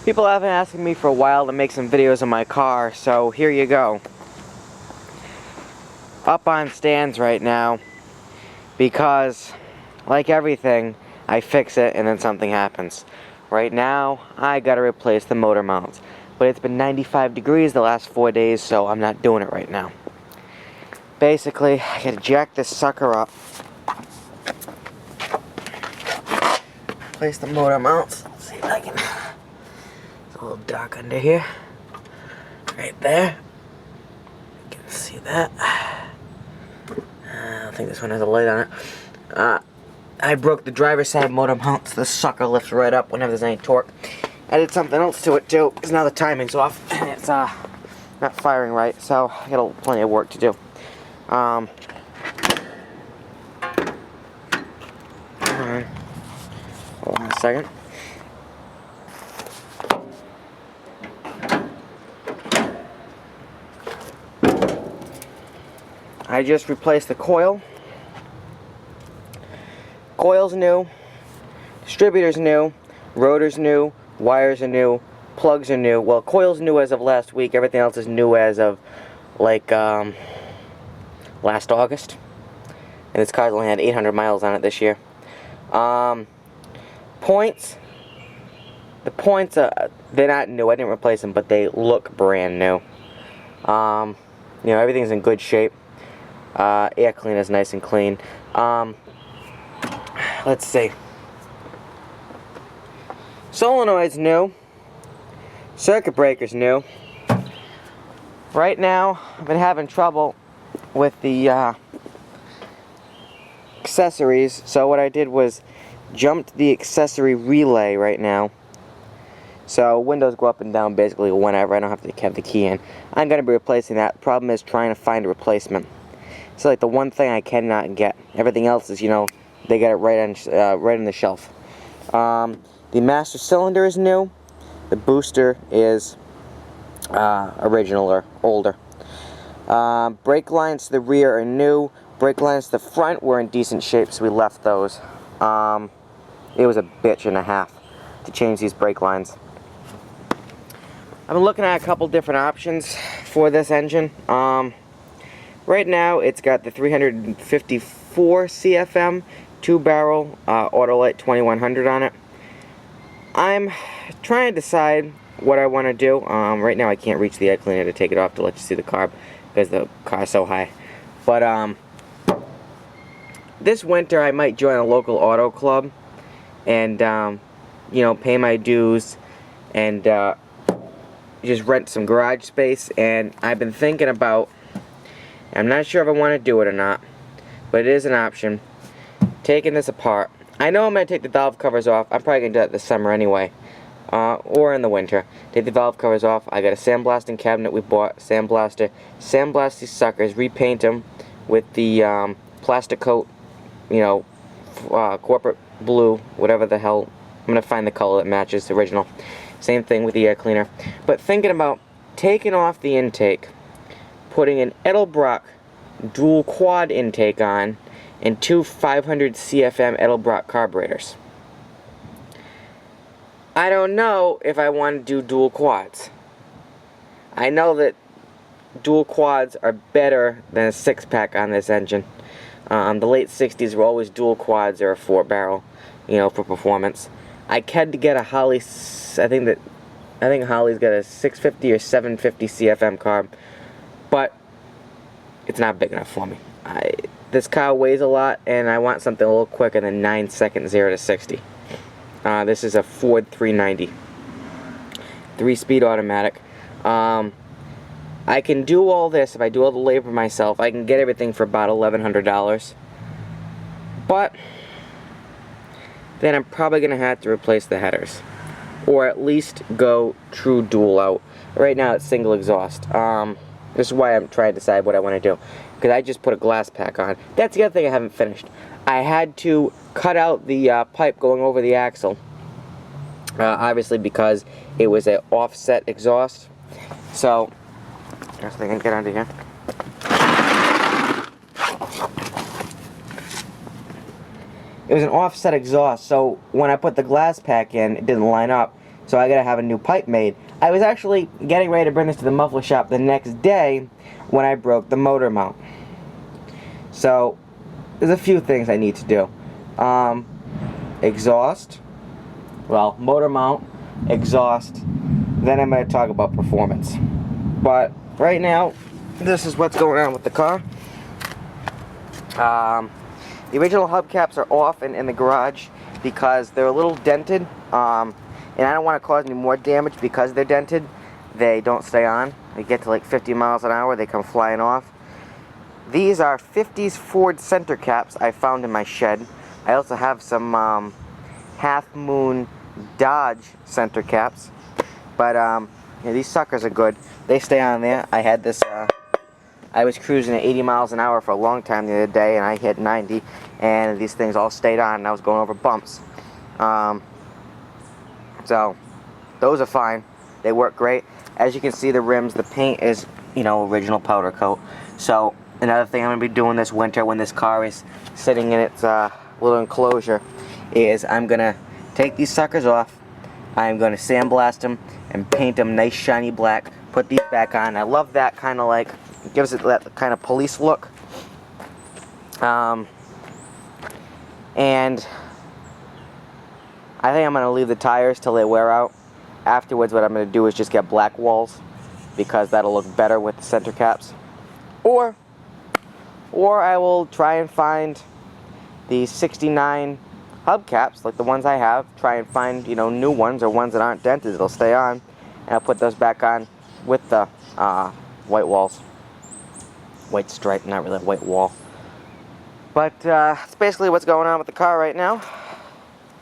People have been asking me for a while to make some videos of my car, so here you go. Up on stands right now because, like everything, I fix it and then something happens. Right now, I gotta replace the motor mounts, but it's been 95 degrees the last 4 days, so I'm not doing it right now. Basically, I gotta jack this sucker up, place the motor mounts. Let's see if I can. It's a little dark under here. Right there. You can see that. I don't think this one has a light on it. I broke the driver's side motor mount, so the sucker lifts right up whenever there's any torque. I did something else to it too, because now the timing's off and it's not firing right, so I got plenty of work to do. Alright. Hold on a second. I just replaced the coil. Coil's new, distributor's new, rotor's new, wires are new, plugs are new. Well, coil's new as of last week. Everything else is new as of like last August. And this car's only had 800 miles on it this year. Points. The points are, they're not new. I didn't replace them, but they look brand new. You know, everything's in good shape. Air cleaner's nice and clean. Let's see. Solenoid's new. Circuit breaker's new. Right now, I've been having trouble with the accessories, so what I did was jumped the accessory relay right now. So windows go up and down basically whenever. I don't have to have the key in. I'm going to be replacing that. Problem is trying to find a replacement. It's like the one thing I cannot get. Everything else is, you know, they got it right on the shelf. The master cylinder is new. The booster is original or older. Brake lines to the rear are new. Brake lines to the front were in decent shape, so we left those. It was a bitch and a half to change these brake lines. I've been looking at a couple different options for this engine. Right now, it's got the 354 CFM 2-barrel Autolite 2100 on it. I'm trying to decide what I want to do. Right now, I can't reach the air cleaner to take it off to let you see the carb because the car's so high. But this winter, I might join a local auto club and you know, pay my dues and just rent some garage space. And I've been thinking about, I'm not sure if I want to do it or not, but it is an option, taking this apart. I know I'm going to take the valve covers off. I'm probably going to do that this summer anyway, or in the winter. Take the valve covers off. I got a sandblasting cabinet we bought, sandblast these suckers, repaint them with the plastic coat, you know, corporate blue, whatever the hell. I'm going to find the color that matches the original. Same thing with the air cleaner. But thinking about taking off the intake, putting an Edelbrock dual quad intake on, and two 500 CFM Edelbrock carburetors. I don't know if I want to do dual quads. I know that dual quads are better than a 6-pack on this engine. The late 60s were always dual quads or a 4-barrel, you know, for performance. I had to get a Holley. I think Holley's got a 650 or 750 CFM carb, but it's not big enough for me. This car weighs a lot, and I want something a little quicker than 9 seconds 0 to 60. This is a Ford 390, 3-speed automatic. I can do all this if I do all the labor myself. I can get everything for about $1,100, but then I'm probably going to have to replace the headers, or at least go true dual out. Right now it's single exhaust. This is why I'm trying to decide what I want to do, because I just put a glass pack on. That's the other thing I haven't finished. I had to cut out the pipe going over the axle, obviously because it was an offset exhaust. So, I guess I can get under here. It was an offset exhaust, so when I put the glass pack in, it didn't line up. so I gotta have a new pipe made. I was actually getting ready to bring this to the muffler shop the next day when I broke the motor mount. So there's a few things I need to do. Exhaust, well, motor mount, exhaust, then I'm going to talk about performance. But right now, this is what's going on with the car. The original hubcaps are off and in the garage because they're a little dented, and I don't want to cause any more damage because they're dented. They don't stay on. They get to like 50 miles an hour, they come flying off. These are 50s Ford center caps I found in my shed. I also have some Half Moon Dodge center caps, but yeah, these suckers are good. They stay on there. I had this, I was cruising at 80 miles an hour for a long time the other day, and I hit 90, and these things all stayed on, and I was going over bumps. So those are fine. They work great. As you can see, the rims, the paint is, you know, original powder coat. So another thing I'm going to be doing this winter when this car is sitting in its little enclosure is I'm going to take these suckers off. I'm going to sandblast them and paint them nice shiny black. Put these back on. I love that kind of like, it gives it that kind of police look. And I think I'm going to leave the tires till they wear out. Afterwards, what I'm going to do is just get black walls because that'll look better with the center caps. Or I will try and find the 69 hubcaps, like the ones I have, try and find, you know, new ones or ones that aren't dented that'll stay on, and I'll put those back on with the white walls. White stripe, not really a white wall. But that's basically what's going on with the car right now.